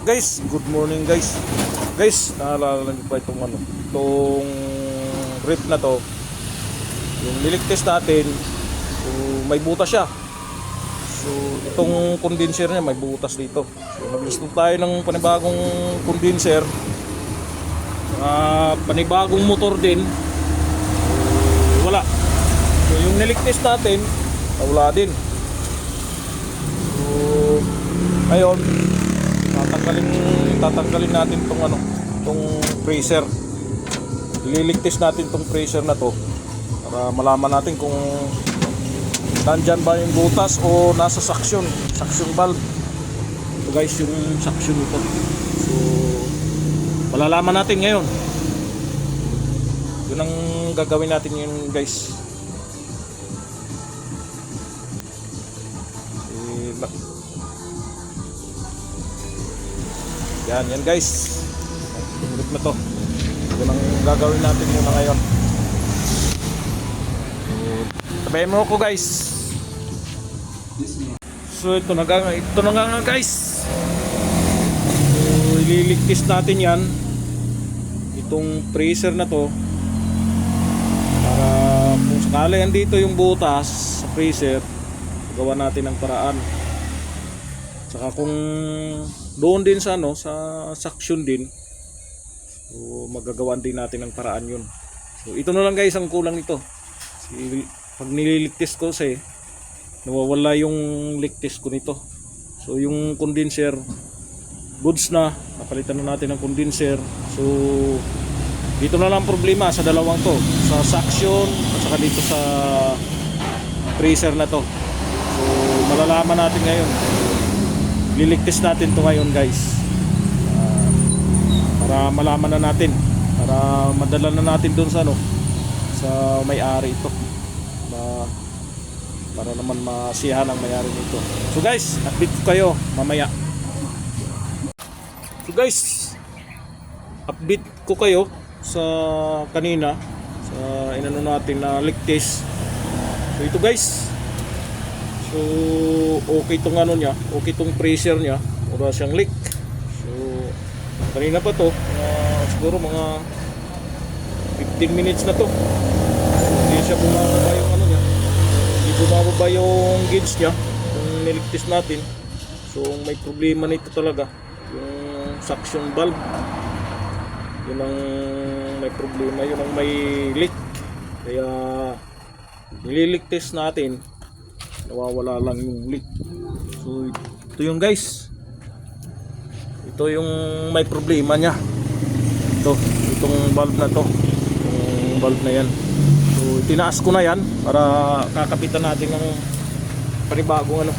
Guys, good morning guys. Guys, naalala niyo pa itong rip na to. Yung niligtas natin, so, may butas siya. So, itong condenser niya may butas dito. So, nag-install tayo ng panibagong condenser. Panibagong motor din. So, wala. So, yung niligtas natin, wala din. So, ayun. Tatanggalin natin tong pressure. Ililigtas natin tong pressure na to para malaman natin kung nandyan ba yung butas o nasa suction valve. Ito guys yung suction nito. So malalaman natin ngayon. Yun ang gagawin natin yun guys. Yan guys. Tumulog na to. Ito ang gagawin natin muna ngayon. Tabayin mo ko guys. So ito na nga guys. So ililigtas natin yan. Itong pressure na to. Para kung sakali andito yung butas sa pressure, gawa natin ang paraan. Saka kung doon din sa sa suction din, so magagawan din natin ng paraan yun. So ito na lang guys ang kulang nito. Pag nililigtas ko kasi nawawala yung ligtas ko nito. So yung condenser goods na, napalitan na natin ng condenser. So dito na lang problema sa dalawang to, sa suction at saka dito sa pressure na to. So malalaman natin ngayon. Liligtas natin to ngayon guys, para malaman na natin, para madala na natin doon sa sa may-ari ito, para naman masiyahan ang may-ari nito. So guys, update ko kayo mamaya. So guys, update ko kayo sa kanina sa inano natin na ligtas. So ito guys, so okay itong niya, okay itong pressure niya, wala siyang leak. So kanina pa to, siguro mga 15 minutes na to, hindi siya bumababa yung niya, hindi bumababa yung gauge niya, yung niligtas natin. So may problema nito talaga, yung suction valve, yun ang may problema, yun ang may leak. Kaya nililigtas natin, nawawala lang yung leak. So ito yung guys, ito yung may problema nya, itong valve na to, yung valve na yan. So tinaas ko na yan para kakapitan natin ng panibagong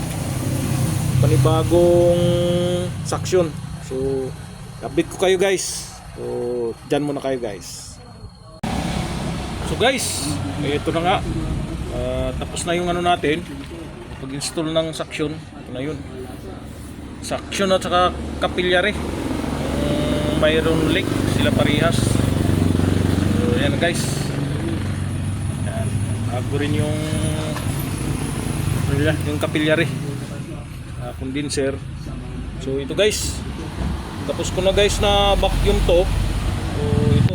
suction. So update ko kayo guys. So dyan muna kayo guys. So guys, ito na nga, tapos na yung natin pag-install ng suction. Ito na yun, suction at saka capillary. Mayroon leak sila parehas. So yan guys, yan, bago rin yung capillary, condenser. So ito guys, tapos ko na guys na vacuum to. So ito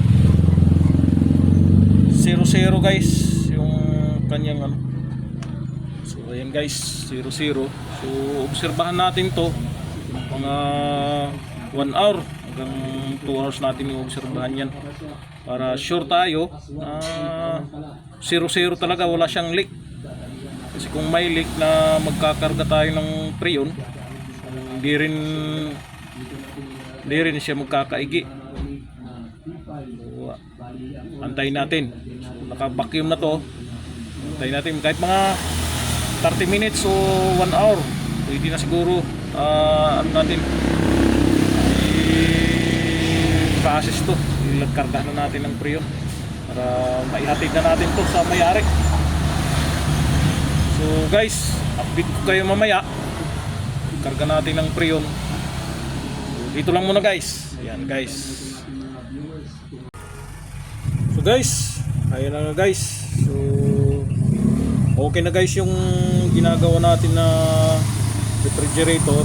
0-0 guys yung kanyang So ayan guys, 0-0. So obserbahan natin to mga 1 hour hanggang 2 hours natin yung obserbahan yan, para sure tayo na 0-0 talaga, wala siyang leak. Kasi kung may leak na magkakarga tayo ng preyon, hindi rin siya magkakaigi. So, antayin natin. So, naka-vacuum na to, antayin natin kahit mga 30 minutes o 1 hour. So, hindi na siguro natin i-process to, ilagkarga na natin ng preyon para maihatid na natin to sa may-ari. So guys, update ko kayo mamaya, karga natin ng preyon. So, dito lang muna guys. Ayan guys. So guys, ayun na nga guys. So okay na guys yung ginagawa natin na refrigerator.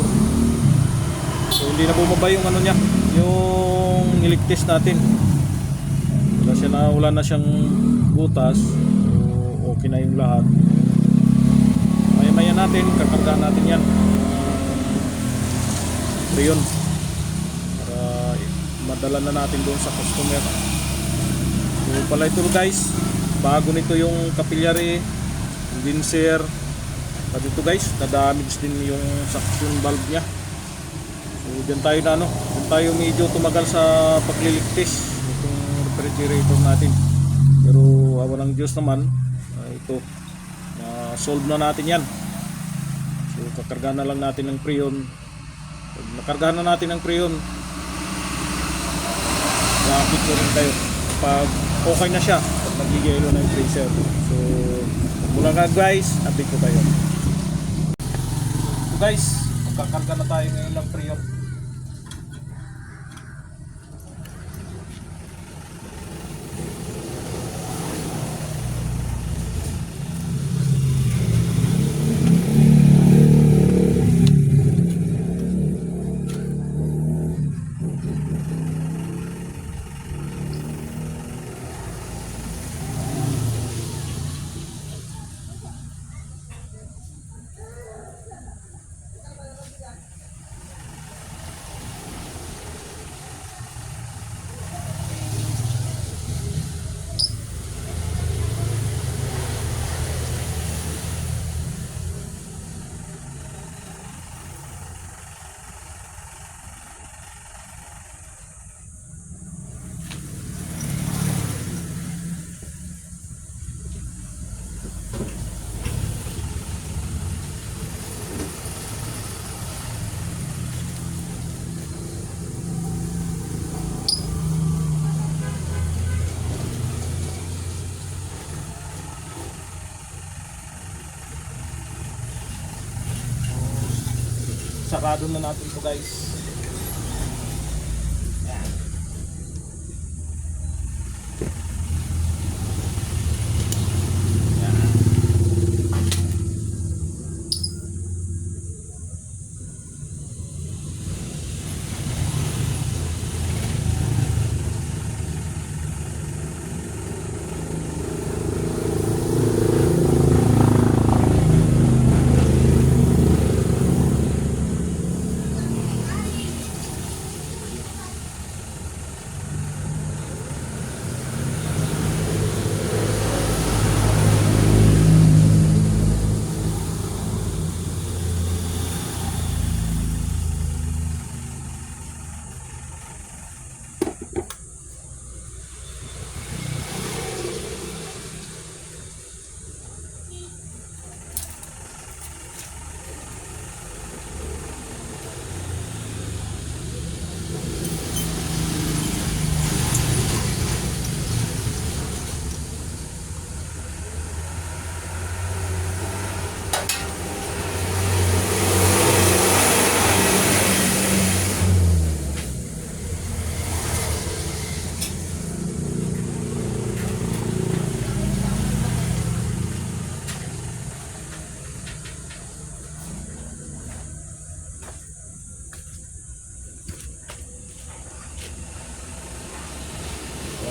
So hindi na bumaba yung ano niya, yung iligtis natin. Wala na siyang butas. So, okay na yung lahat. Maya natin, kakargaan natin yan. Yun. Para madala na natin doon sa customer. So pala ito guys, bago nito yung capillary, condenser. At ito guys, na-damage din yung suction valve nya. So dyan tayo na dyan tayo medyo tumagal sa pagliligtis itong refrigerator natin. Pero awa ng Diyos naman, ito, solve na natin yan. So kakargahan na lang natin ng Freon. Pag nakargahan na natin ng Freon, i-update ko rin tayo pag okay na siya, pag nag-yellow na yung freezer. So mula nga guys, update ko tayo. So guys, magkakarga na tayo ngayon ng Freon. Sarado na natin ito guys.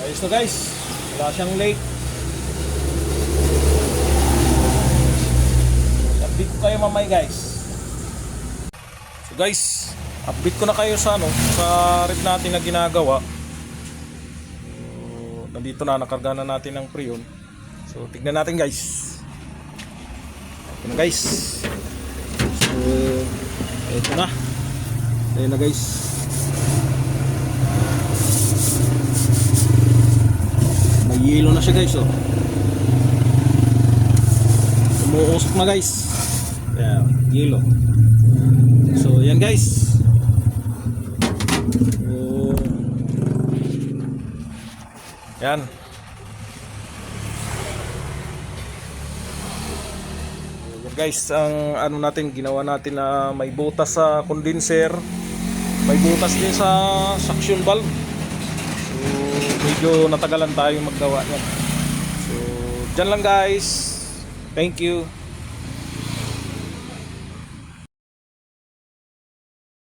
Ayos na guys, wala siyang leak. Update ko kayo mamay guys. So guys, update ko na kayo sa sa red natin na ginagawa. So, nandito na, nakarga na natin ng Freon. So tignan natin guys. Ito na guys. So ito na. Ayun na guys. Yelo na siya guys, oh. Umuusok na guys. Yeah, yelo. So yan guys. So, yan. Yan guys, ang ano natin, ginawa natin na may butas sa condenser, may butas din sa suction valve. Medyo natagalan tayo maggawa niyan. So, dyan lang guys. Thank you.